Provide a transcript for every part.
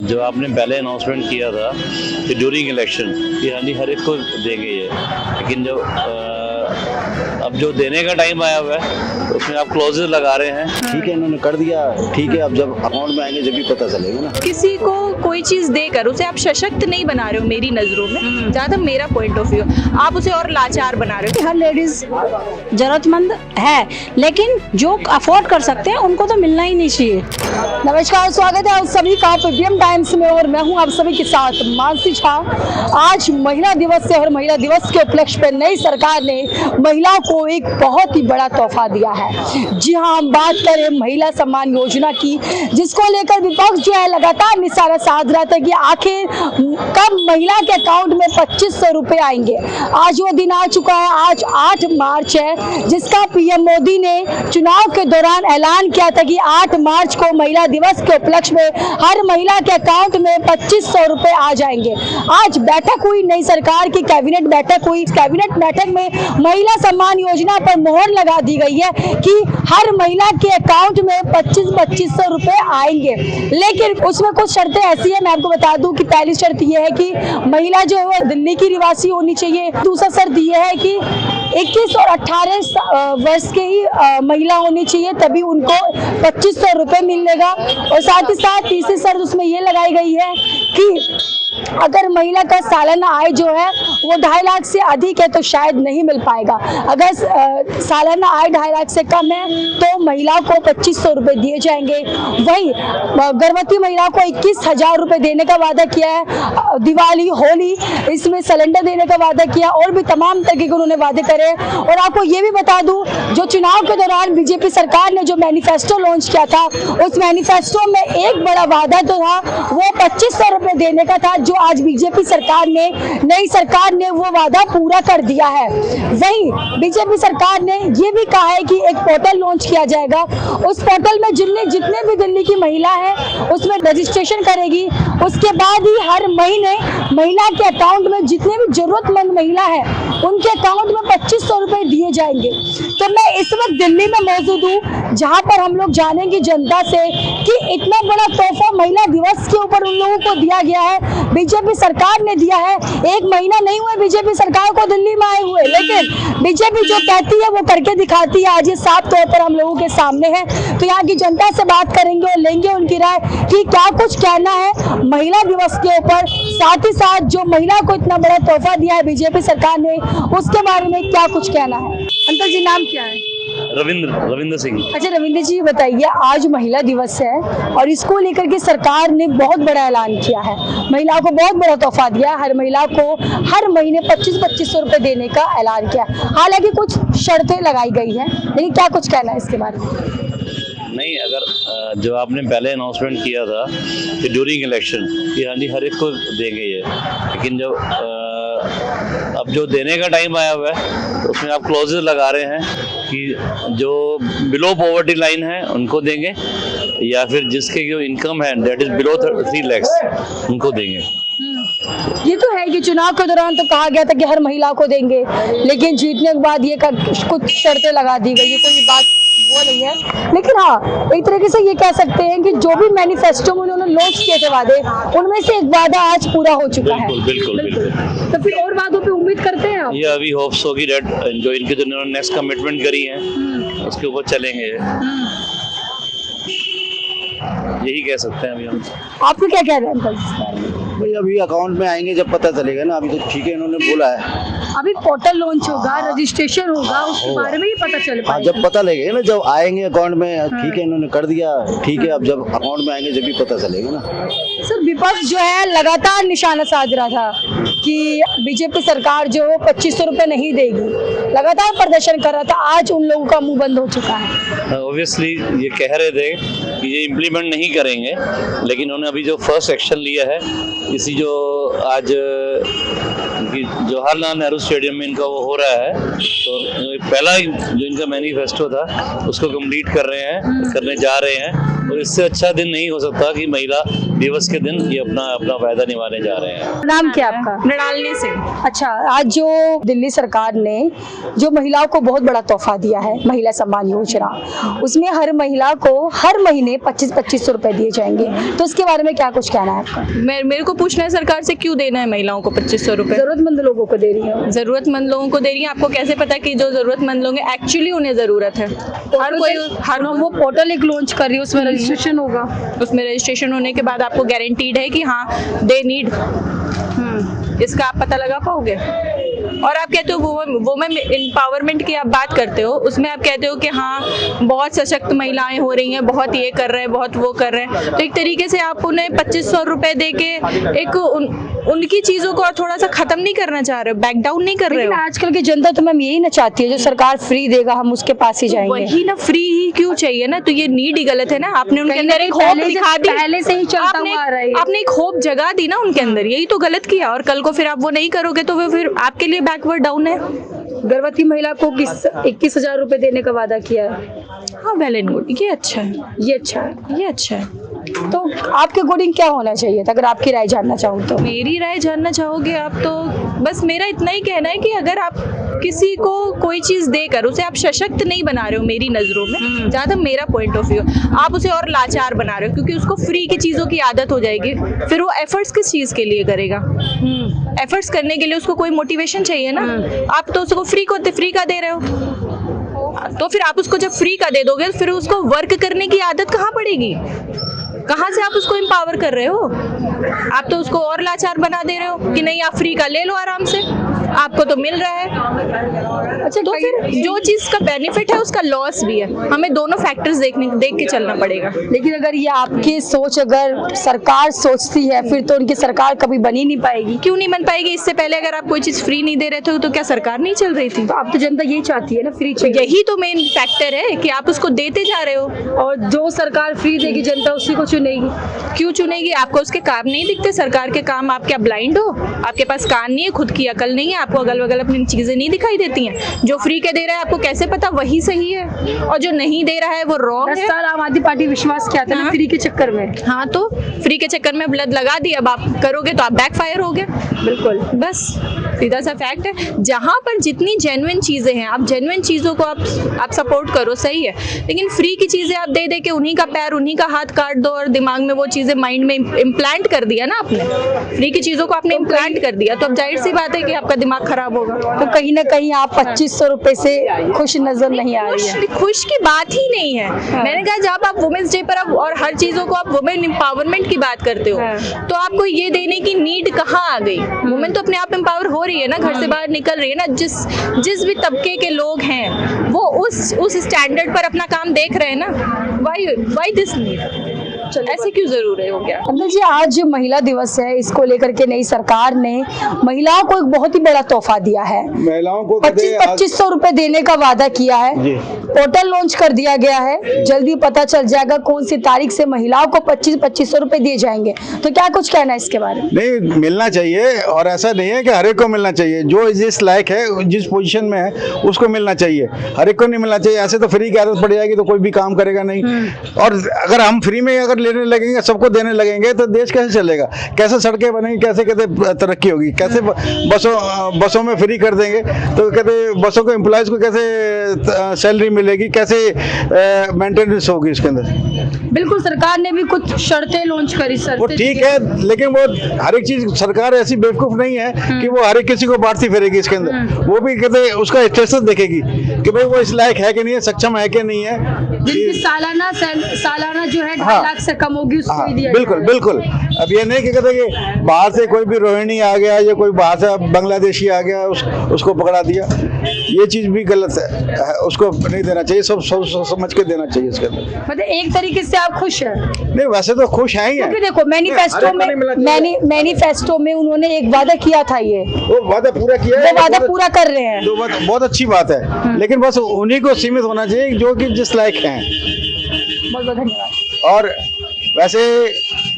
जो आपने पहले अनाउंसमेंट किया था कि ड्यूरिंग इलेक्शन कि हाँ जी हर एक को देंगे ये, लेकिन जो अब जो देने का टाइम आया हुआ है उसमें आप क्लोजेस लगा रहे हैं। ठीक है, इन्होंने कर दिया, ठीक है, अब जब अकाउंट में आएंगे जब भी पता चलेगा ना। किसी को कोई चीज देकर उसे आप सशक्त नहीं बना रहे हो मेरी नजरों में, जहाँ तक मेरा पॉइंट ऑफ व्यू, आप उसे और लाचार बना रहे हो। हर लेडीज जरूरतमंद है, लेकिन जो अफोर्ड कर सकते हैं उनको तो मिलना ही नहीं चाहिए। नमस्कार, स्वागत है आप सभी का पीपीएम टाइम्स में और मैं हूं आप सभी के साथ मानसी झा। आज महिला दिवस है और महिला दिवस के उपलक्ष्य पर नई सरकार ने महिलाओं को एक बहुत ही बड़ा तोहफा दिया है। जी हाँ, हम बात करें महिला सम्मान योजना की, जिसको लेकर विपक्ष जो है लगातार निशाना साध रहा था कि आखिर कब महिला के अकाउंट में 2500 रुपए आएंगे। आज वो दिन आ चुका है, आज 8 मार्च है, जिसका पीएम मोदी ने चुनाव के दौरान ऐलान किया था कि 8 मार्च को महिला दिवस के उपलक्ष्य में हर महिला के अकाउंट में 2500 रुपए आ जाएंगे। आज बैठक हुई, नई सरकार की कैबिनेट बैठक हुई। कैबिनेट बैठक में महिला सम्मान योजना पर मोहर लगा दी गई है कि हर महिला के अकाउंट में 2500 रुपए आएंगे, लेकिन उसमें कुछ शर्तें ऐसी है। मैं आपको बता दूं कि पहली शर्त यह है कि महिला जो है दिल्ली की निवासी होनी चाहिए। दूसरा शर्त यह है कि 21 और 18 वर्ष के ही महिला होनी चाहिए, तभी उनको 2500 रुपए मिलेगा। और साथ ही साथ तीसरी शर्त उसमें ये लगाई गई है कि अगर महिला का सालाना आय जो है वो 2.5 लाख से अधिक है तो शायद नहीं मिल पाएगा। अगर सालाना आय 2.5 लाख से कम है तो महिला को 2500 रुपए दिए जाएंगे। वहीं गर्भवती महिला को 21,000 रुपए देने का वादा किया है। दिवाली, होली, इसमें सिलेंडर देने का वादा किया और भी तमाम तरीके के उन्होंने वादे करे। और आपको ये भी बता दूं, जो चुनाव के दौरान बीजेपी सरकार ने जो मैनिफेस्टो लॉन्च किया था, उस मैनिफेस्टो में एक बड़ा वादा तो था, वो 2500 रुपए देने का था, जो आज बीजेपी सरकार ने, नई सरकार ने वो वादा पूरा कर दिया है। वहीं बीजेपी सरकार ने ये भी कहा है कि एक पोर्टल लॉन्च किया जाएगा। उस पोर्टल में जितने भी दिल्ली की महिला है उसमें रजिस्ट्रेशन करेगी। उसके बाद ही हर महीने महिला के अकाउंट में जितने भी जरूरतमंद महिला है उनके अकाउंट में 2500 रुपए दिए जाएंगे। तो मैं इस वक्त दिल्ली में मौजूद हूँ, जहाँ पर हम लोग जानेंगे जनता से कि इतना बड़ा तोहफा महिला दिवस के ऊपर उन लोगों को दिया गया है, बीजेपी सरकार ने दिया है। 1 महीना नहीं हुआ बीजेपी सरकार को दिल्ली में आए हुए, लेकिन बीजेपी जो कहती है वो करके दिखाती है। आज ये साफ तौर पर हम लोगों के सामने है। तो यहाँ की जनता से बात करेंगे और लेंगे उनकी राय कि क्या कुछ कहना है महिला दिवस के ऊपर, साथ ही साथ जो महिला को इतना बड़ा तोहफा दिया है बीजेपी सरकार ने, उसके बारे में क्या कुछ कहना है। अंकल जी, नाम क्या है? रविंद्र सिंह। अच्छा रविंद्र जी, बताइए, आज महिला दिवस है और इसको लेकर के सरकार ने बहुत बड़ा ऐलान किया है, महिलाओं को बहुत बड़ा तोहफा दिया, हर महिला को हर महीने 2500 रुपए देने का ऐलान किया। हालांकि कुछ शर्तें लगाई गई हैं, लेकिन क्या कुछ कहना है इसके बारे में? नहीं, अगर जो आपने पहले अनाउंसमेंट किया था कि ड्यूरिंग इलेक्शन कि हाँ जी हर एक को देंगे ये, लेकिन जब अब जो देने का टाइम आया हुआ है तो उसमें आप क्लोजेस लगा रहे हैं कि जो बिलो पॉवर्टी लाइन है उनको देंगे, या फिर जिसके जो इनकम है दैट इज बिलो 3 लाख उनको देंगे। ये तो है कि चुनाव के दौरान तो कहा गया था कि हर महिला को देंगे, लेकिन जीतने के बाद ये कुछ शर्तें लगा दी गई है, कोई बात वो नहीं है। लेकिन हाँ, एक तरीके से ये कह सकते हैं कि जो भी मैनिफेस्टो में उन्होंने लॉन्च किए थे वादे, उनमें से एक वादा आज पूरा हो चुका है। बिल्कुल। तो फिर और वादों पे उम्मीद करते हैं आप? ये अभी होप्स होगी डेट जो इनके जो इन्होंने नेक्स्ट कमिटमेंट करी है उसके ऊपर चलेंगे, यही कह सकते हैं अभी हम। आपको क्या कह रहे हैं अंकल? भाई अभी अकाउंट में आएंगे जब पता चलेगा ना, अभी तो ठीक है इन्होंने बोला है। अभी पोर्टल लॉन्च होगा, रजिस्ट्रेशन होगा, उसके बारे में ही पता चल पाएगा। जब पता लगेगा ना, जब आएंगे अकाउंट में, ठीक है इन्होंने कर दिया, ठीक है, अब जब अकाउंट में आएंगे जब भी पता चलेगा ना। सर, विपक्ष जो है लगातार निशाना साध रहा था कि बीजेपी सरकार जो 2500 रुपए नहीं देगी, लगातार प्रदर्शन कर रहा था। आज उन लोगों का मुंह बंद हो चुका है। ऑब्वियसली ये कह रहे थे कि ये इम्प्लीमेंट नहीं करेंगे, लेकिन उन्होंने अभी जो फर्स्ट एक्शन लिया है, इसी जो आज क्योंकि जवाहरलाल नेहरू स्टेडियम में इनका वो हो रहा है, तो पहला जो इनका मैनिफेस्टो था उसको कंप्लीट कर रहे हैं, करने जा रहे हैं। और इससे अच्छा दिन नहीं हो सकता कि महिला दिवस के दिन ये अपना वायदा निभाने जा रहे हैं। नाम क्या आपका? मृणालिनी सिंह। अच्छा, आज जो दिल्ली सरकार ने जो महिलाओं को बहुत बड़ा तोहफा दिया है, महिला सम्मान योजना, उसमें हर महिला को हर महीने 2500 रुपए दिए जाएंगे, तो इसके बारे में क्या कुछ कहना है आपका? मेरे को पूछना है सरकार से क्यों देना है महिलाओं को 2500 रुपए? जरूरतमंद लोगों को दे रही है। जरूरतमंद लोगों को दे रही है। आपको कैसे पता कि जो जरूरतमंद लोग हैं एक्चुअली उन्हें जरूरत है? हर वो पोर्टल एक लॉन्च कर रही है, उसमें रजिस्ट्रेशन होगा, उसमें रजिस्ट्रेशन होने के बाद आपको गारंटीड है कि हाँ दे नीड, इसका आप पता लगा पाओगे। और आप कहते हो वुमेन एम्पावरमेंट की आप बात करते हो, उसमें आप कहते हो कि हाँ बहुत सशक्त महिलाएं हो रही हैं, बहुत ये कर रहे हैं, बहुत वो कर रहे हैं, तो एक तरीके से आप उन्हें 2500 रुपए दे के एक उनकी चीजों को थोड़ा सा खत्म नहीं करना चाह रहे हो, बैक डाउन नहीं कर रहे हो। आजकल की जनता तो मैम यही ना चाहती है, जो सरकार फ्री देगा हम उसके पास ही जाएंगे। वही ना, फ्री ही क्यों चाहिए ना, तो ये नीड ही गलत है ना। आपने उनके अंदर एक होप दिखा दी, पहले से ही चलता हुआ आ रहा है। आपने एक होप जगा दी ना उनके अंदर, यही तो गलत किया। और कल को फिर आप वो नहीं करोगे तो वो फिर आपके लिए बैकवर्ड डाउन है। गर्भवती महिला को 21,000 रुपए देने का वादा किया है। हाँ, वेल एंड गुड, ये अच्छा है, ये अच्छा है, ये अच्छा है। तो आपके अकॉर्डिंग क्या होना चाहिए था, अगर आपकी राय जानना चाहूँ तो? मेरी राय जानना चाहोगे आप, तो बस मेरा इतना ही कहना है कि अगर आप किसी को कोई चीज देकर उसे आप सशक्त नहीं बना रहे हो मेरी नजरों में, जहाँ तक मेरा पॉइंट ऑफ व्यू, आप उसे और लाचार बना रहे हो, क्योंकि उसको फ्री की चीजों की आदत हो जाएगी, फिर वो एफर्ट्स किस चीज के लिए करेगा? एफर्ट्स करने के लिए उसको कोई मोटिवेशन चाहिए ना। आप तो उसको फ्री का दे रहे हो, तो फिर आप उसको जब फ्री का दे दोगे फिर उसको वर्क करने की आदत कहाँ पड़ेगी? कहाँ से आप उसको एम्पावर कर रहे हो? आप तो उसको और लाचार बना दे रहे हो कि नहीं आप फ्री का ले लो आराम से, आपको तो मिल रहा है। अच्छा, तो फिर जो चीज का बेनिफिट है उसका लॉस भी है, हमें दोनों फैक्टर्स देख के चलना पड़ेगा। लेकिन अगर ये आपकी सोच अगर सरकार सोचती है फिर तो उनकी सरकार कभी बनी नहीं पाएगी। क्यों नहीं बन पाएगी? इससे पहले अगर आप कोई चीज फ्री नहीं दे रहे थे तो क्या सरकार नहीं चल रही थी? तो अब तो जनता यही चाहती है ना, फ्री तो यही तो मेन फैक्टर है कि आप उसको देते जा रहे हो, और जो सरकार फ्री देगी जनता उसी को चुनेगी। क्यों चुनेगी? आपको उसके काम नहीं दिखते? सरकार के काम, आप क्या ब्लाइंड हो? आपके पास कान नहीं है, खुद की अकल नहीं है, आपको अगल बगल अपनी चीजें नहीं दिखाई देती हैं? जो फ्री के दे रहा है आपको कैसे पता वही सही है, और जो नहीं दे रहा है वो रॉन्ग है। 10 साल आम आदमी पार्टी विश्वास किया था ना फ्री के चक्कर में। हाँ, तो फ्री के चक्कर में ब्लड लगा दी, अब आप करोगे तो आप बैकफायर हो गए। बिल्कुल, बस सीधा सा फैक्ट है। जहाँ पर जितनी जेन्युइन चीजें हैं, आप जेन्युइन चीजों को आप सपोर्ट करो, सही है, लेकिन फ्री की चीजें आप दे दे के उन्हीं का पैर उन्हीं का हाथ काट दो और दिमाग में वो चीजें माइंड में इम्प्लांट कर दिया ना आपने, फ्री की चीजों को आपने इम्प्लांट कर दिया, तो अब जाहिर सी बात है कि आपका दिमाग खराब होगा। तो कहीं ना कहीं आप 2500 रुपए से खुश नजर नहीं आ रही है। खुश की बात ही नहीं है। मैंने कहा जब आप वुमेन्स डे पर आप और हर चीजों को आप वुमेन एम्पावरमेंट की बात करते हो, तो आपको ये देने की नीड कहाँ आ गई? वुमेन तो अपने आप एम्पावर हो रही है ना, घर से बाहर निकल रही है ना। जिस भी तबके के लोग हैं वो उस स्टैंडर्ड पर अपना काम देख रहे हैं ना। Why this need? ऐसे क्यों जरूरी हो गया? अंदर जी, आज महिला दिवस है, इसको लेकर के नई सरकार ने महिलाओं को एक बहुत ही बड़ा तोहफा दिया है। महिलाओं को 2500 रुपए देने का वादा किया है। पोर्टल लॉन्च कर दिया गया है, जल्दी पता चल जाएगा कौन सी तारीख से महिलाओं को 2500 रुपए दिए जाएंगे। तो क्या कुछ कहना है इसके बारे में? नहीं, मिलना चाहिए, और ऐसा नहीं है कि हर एक को मिलना चाहिए। जो जिस लायक है, जिस पोजीशन में है, उसको मिलना चाहिए, हर एक को नहीं मिलना चाहिए। ऐसे तो फ्री की आदत पड़ जाएगी तो कोई भी काम करेगा नहीं। और अगर हम फ्री में अगर लेने लगेंगे, सबको देने लगेंगे, तो देश कैसे चलेगा? कैसे सड़कें बनेंगी? कैसे कहते तरक्की होगी? कैसे बसों में फ्री कर देंगे तो कहते बसों को एम्प्लॉयज को कैसे सैलरी मिलेगी? कैसे मेंटेनेंस होगी इसके अंदर? बिल्कुल, सरकार ने भी कुछ शर्तें लॉन्च करी। वो ठीक है, लेकिन वो हर एक चीज, सरकार ऐसी बेवकूफ नहीं है कि वो हर एक किसी को बांटती फिरेगी इसके अंदर। वो भी कहते उसका स्टेटस देखेगी कि भाई वो इस लायक है कि नहीं है, सक्षम है कि नहीं है। जिनकी सालाना जो है 2.5 लाख से कम होगी उसको ही दिया बिल्कुल बिल्कुल। अब ये नहीं कि कहते कि बाहर से कोई भी रोहिणी आ गया या कोई बाहर से बांग्लादेशी आ गया उसको पकड़ा दिया, ये चीज भी गलत है, उसको नहीं देना चाहिए। सब समझ के देना चाहिए इसके अंदर। मतलब एक तरीके से आप खुश हैं? नहीं, वैसे तो खुश हैं ही हैं। क्योंकि देखो मैनिफेस्टो में उन्होंने एक वादा किया था, ये वो वादा पूरा किया है, वो वादा पूरा कर रहे हैं, तो बहुत अच्छी बात है। लेकिन बस उन्हीं को सीमित होना चाहिए जो कि जिस लायक हैं। बहुत बहुत धन्यवाद। और वैसे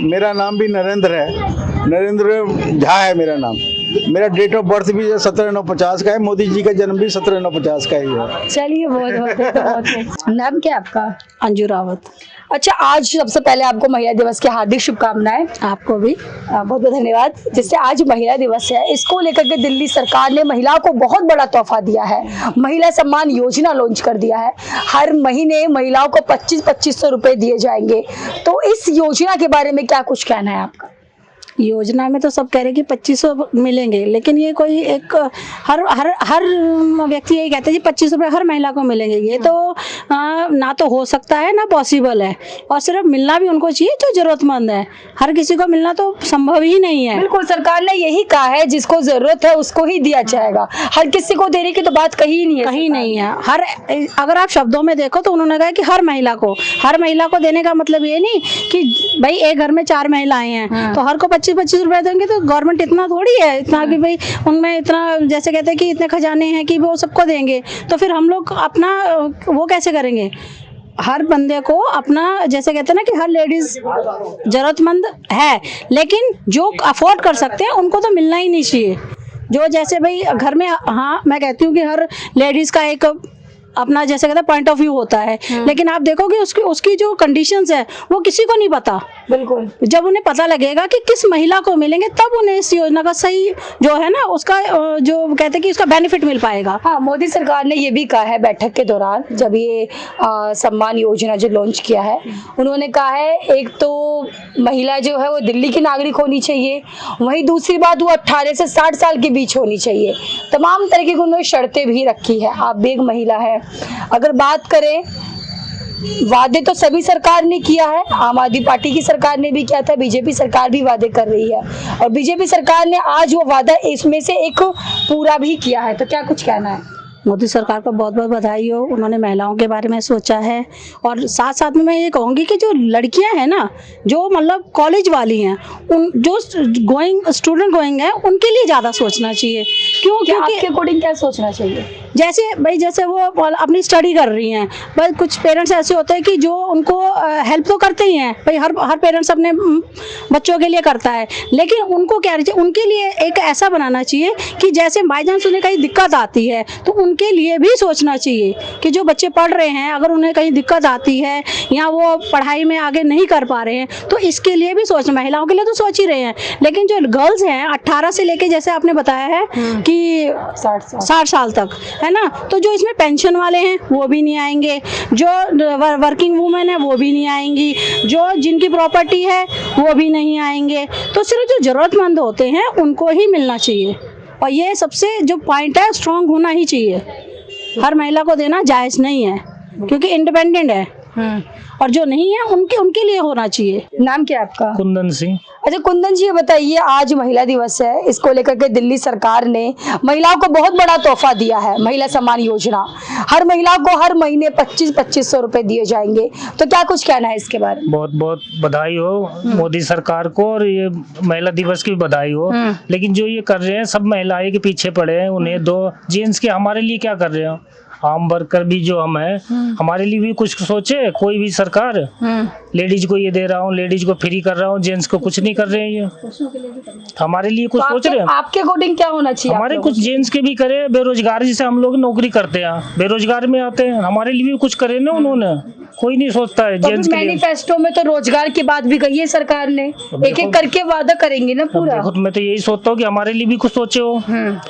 मेरा नाम भी नरेंद्र है, नरेंद्र झा है मेरा नाम। मेरा डेट ऑफ बर्थ भी 17/9/50 का है, मोदी जी का जन्म भी 17/9/50 का ही है। चलिए बहुत नाम क्या है आपका? अंजू रावत। अच्छा, आज सबसे पहले आपको महिला दिवस की हार्दिक शुभकामनाएं। आपको भी बहुत बहुत धन्यवाद। जैसे आज महिला दिवस है, इसको लेकर के दिल्ली सरकार ने महिलाओं को बहुत बड़ा तोहफा दिया है। महिला सम्मान योजना लॉन्च कर दिया है। हर महीने महिलाओं को 2500 रुपए दिए जाएंगे। तो इस योजना के बारे में क्या कुछ कहना है आपका? योजना में तो सब कह रहे कि 2500 मिलेंगे, लेकिन ये कोई एक हर हर हर व्यक्ति यही कहते हैं जी 25 रुपये हर महिला को मिलेंगे। ये तो ना तो हो सकता है ना पॉसिबल है, और सिर्फ मिलना भी उनको चाहिए जो जरूरतमंद है। हर किसी को मिलना तो संभव ही नहीं है। बिल्कुल, सरकार ने यही कहा है जिसको जरूरत है उसको ही दिया जाएगा। हर किसी को देने की तो बात कहीं नहीं है, कहीं नहीं है। हर अगर आप शब्दों में देखो तो उन्होंने कहा कि हर महिला को देने का मतलब ये नहीं कि भाई एक घर में 4 महिलाएं हैं तो हर को 25 रुपए देंगे। तो गवर्नमेंट इतना थोड़ी है, इतना कि भाई उनमें इतना जैसे कहते हैं कि इतने खजाने हैं कि वो सबको देंगे, तो फिर हम लोग अपना वो कैसे करेंगे? हर बंदे को अपना, जैसे कहते हैं ना कि हर लेडीज जरूरतमंद है, लेकिन जो अफोर्ड कर सकते हैं उनको तो मिलना ही नहीं चाहिए। जो जैसे भाई घर में, हाँ मैं कहती हूँ कि हर लेडीज का एक अपना जैसे कहते हैं पॉइंट ऑफ व्यू होता है, लेकिन आप देखोगे उसकी जो कंडीशंस है वो किसी को नहीं पता। बिल्कुल, जब उन्हें पता लगेगा कि किस महिला को मिलेंगे तब उन्हें इस योजना का सही जो है ना उसका जो कहते हैं कि उसका बेनिफिट मिल पाएगा। हाँ, मोदी सरकार ने ये भी कहा है बैठक के दौरान, जब ये सम्मान योजना जो लॉन्च किया है, उन्होंने कहा है एक तो महिला जो है वो दिल्ली की नागरिक होनी चाहिए, वहीं दूसरी बात वो 18 से 60 साल के बीच होनी चाहिए। तमाम तरीके की उन्होंने शर्तें भी रखी है। आप भी एक महिला है, अगर बात करें, वादे तो सभी सरकार ने किया है। आम आदमी पार्टी की सरकार ने भी किया था, बीजेपी सरकार भी वादे कर रही है, और बीजेपी सरकार ने आज वो वादा इसमें से एक पूरा भी किया है। तो क्या कुछ कहना है? मोदी सरकार को बहुत बहुत बधाई हो, उन्होंने महिलाओं के बारे में सोचा है। और साथ साथ में मैं ये कहूँगी कि जो लड़कियां हैं ना, जो मतलब कॉलेज वाली हैं, उन जो स्टूडेंट गोइंग है, उनके लिए ज़्यादा सोचना चाहिए। क्योंकि आपके अकॉर्डिंग क्या सोचना चाहिए? जैसे वो अपनी स्टडी कर रही हैं, बस कुछ पेरेंट्स ऐसे होते हैं कि जो उनको हेल्प तो करते ही हैं, भाई हर पेरेंट्स अपने बच्चों के लिए करता है, लेकिन उनको क्या चाहिए, उनके लिए एक ऐसा बनाना चाहिए कि जैसे बाई चांस उन्हें कहीं दिक्कत आती है तो उनके लिए भी सोचना चाहिए कि जो बच्चे पढ़ रहे हैं, अगर उन्हें कहीं दिक्कत आती है या वो पढ़ाई में आगे नहीं कर पा रहे हैं तो इसके लिए भी सोचना। महिलाओं के लिए तो सोच ही रहे हैं, लेकिन जो गर्ल्स हैं 18 से लेके जैसे आपने बताया है कि 60 साल तक है ना, तो जो इसमें पेंशन वाले हैं वो भी नहीं आएंगे, जो वर्किंग वूमेन है वो भी नहीं आएंगी, जो जिनकी प्रॉपर्टी है वो भी नहीं आएंगे। तो सिर्फ जो ज़रूरतमंद होते हैं उनको ही मिलना चाहिए, और ये सबसे जो पॉइंट है स्ट्रांग होना ही चाहिए। हर महिला को देना जायज़ नहीं है क्योंकि इंडिपेंडेंट है, और जो नहीं है उनके लिए होना चाहिए। नाम क्या है आपका? कुंदन सिंह। अच्छा कुंदन जी, ये बताइए, आज महिला दिवस है, इसको लेकर के दिल्ली सरकार ने महिलाओं को बहुत बड़ा तोहफा दिया है, महिला सम्मान योजना। हर महिला को हर महीने 2500 रुपए दिए जाएंगे। तो क्या कुछ कहना है इसके बारे में? बहुत बहुत बधाई हो मोदी सरकार को, और ये महिला दिवस की भी बधाई हो। लेकिन जो ये कर रहे हैं सब महिलाएं के पीछे पड़े हैं, उन्हें दो। जेंट्स के हमारे लिए क्या कर रहे हैं? आम वर्कर भी जो हम है, हमारे लिए भी कुछ सोचे कोई भी सरकार। लेडीज को ये दे रहा हूँ, लेडीज को फ्री कर रहा हूँ, जेंट्स को कुछ नहीं कर रहे हैं। ये हमारे लिए कुछ सोच रहे हैं? आपके अकॉर्डिंग क्या होना चाहिए? हमारे कुछ जेंट्स के भी करे। बेरोजगार जैसे हम लोग नौकरी करते हैं, बेरोजगार में आते हैं, हमारे लिए भी कुछ करे ना उन्होंने। कोई नहीं सोचता है जेंट्स के लिए। मैनिफेस्टो में तो रोजगार की बात भी कही है सरकार ने, एक एक करके वादा करेंगे ना पूरा। देखो, मैं तो यही सोचता हूँ कि हमारे लिए भी कुछ सोचे हो,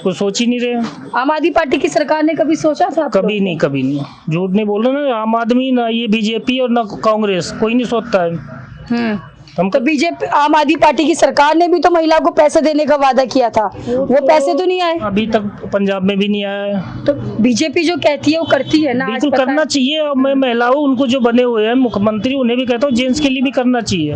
कुछ सोच ही नहीं रहे। आम आदमी पार्टी की सरकार ने कभी सोचा था? कभी नहीं, कभी नहीं। झूठ नहीं बोल रहे ना, आम आदमी ना ये बीजेपी और ना कांग्रेस, कोई नहीं सोचता है। तो बीजेपी आम आदमी पार्टी की सरकार ने भी तो महिलाओं को पैसे देने का वादा किया था, वो पैसे तो नहीं आए अभी तक, पंजाब में भी नहीं आया है। तो बीजेपी जो कहती है वो करती है ना? बिल्कुल करना चाहिए। और मैं महिलाओं, उनको जो बने हुए हैं मुख्यमंत्री, उन्हें भी कहता हूँ जेंट्स के लिए भी करना चाहिए।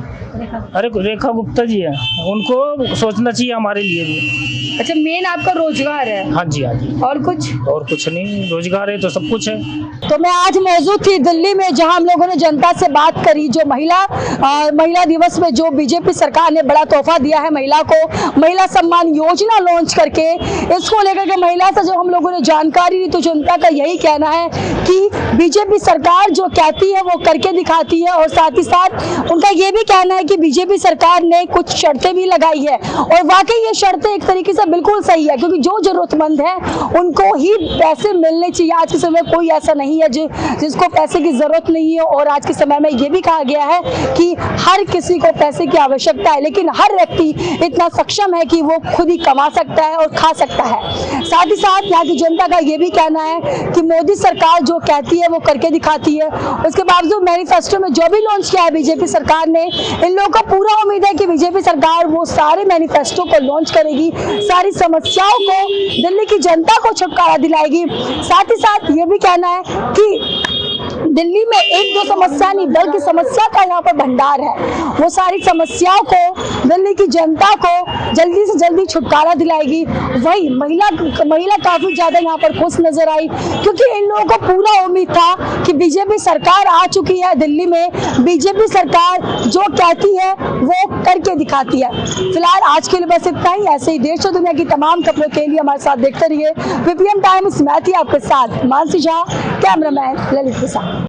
अरे रेखा गुप्ता जी है, उनको सोचना चाहिए हमारे लिए भी। अच्छा, मेन आपका रोजगार है? हाँ जी, हाँ जी। और कुछ नहीं, रोजगार है तो सब कुछ है। तो मैं आज मौजूद थी दिल्ली में, जहां हम लोगों ने जनता से बात करी, जो महिला दिवस दिवस में जो बीजेपी सरकार ने बड़ा तोहफा दिया है महिला को, महिला सम्मान योजना लॉन्च करके, इसको लेकर के महिला से जो हम लोगों ने जानकारी ली तो जनता का यही कहना है कि बीजेपी सरकार जो कहती है वो करके दिखाती है। और साथ ही साथ उनका ये भी कहना है कि बीजेपी सरकार ने कुछ शर्तें भी लगाई है और वाकई ये शर्तें एक तरीके से बिल्कुल सही है, क्योंकि जो जरूरतमंद है उनको ही पैसे मिलने चाहिए। आज के समय कोई ऐसा नहीं है जिसको पैसे की जरूरत नहीं है। और आज के समय में ये भी कहा गया है कि हर किसी को पैसे की आवश्यकता है, लेकिन हर व्यक्ति इतना सक्षम है कि वो खुद ही कमा सकता है और खा सकता है। साथ ही साथ यहाँ की जनता का ये भी कहना है कि मोदी सरकार जो कहती है वो करके दिखाती है। उसके बावजूद मैनिफेस्टो में जो भी लॉन्च किया है बीजेपी सरकार ने, इन लोगों को पूरा उम्मीद है कि बीजेपी सरकार वो सारे मैनिफेस्टो को लॉन्च करेगी, सारी समस्याओं को दिल्ली की जनता को छुटकारा दिलाएगी। साथ ही साथ ये भी कहना है कि दिल्ली में एक दो समस्या नहीं बल्कि समस्या का यहाँ पर भंडार है, वो सारी समस्याओं को दिल्ली की जनता को जल्दी से जल्दी छुटकारा दिलाएगी। वही महिला काफी ज्यादा यहाँ पर खुश नजर आई, क्योंकि इन लोगों को पूरा उम्मीद था कि बीजेपी सरकार आ चुकी है दिल्ली में, बीजेपी सरकार जो कहती है वो करके दिखाती है। फिलहाल आज के लिए बस इतना ही। ऐसे ही देश और दुनिया की तमाम खबरों के लिए हमारे साथ देखते रहिए पीपीएम टाइम्स। मैं थी आपके साथ मानसी झा, कैमरामैन ललित के साथ।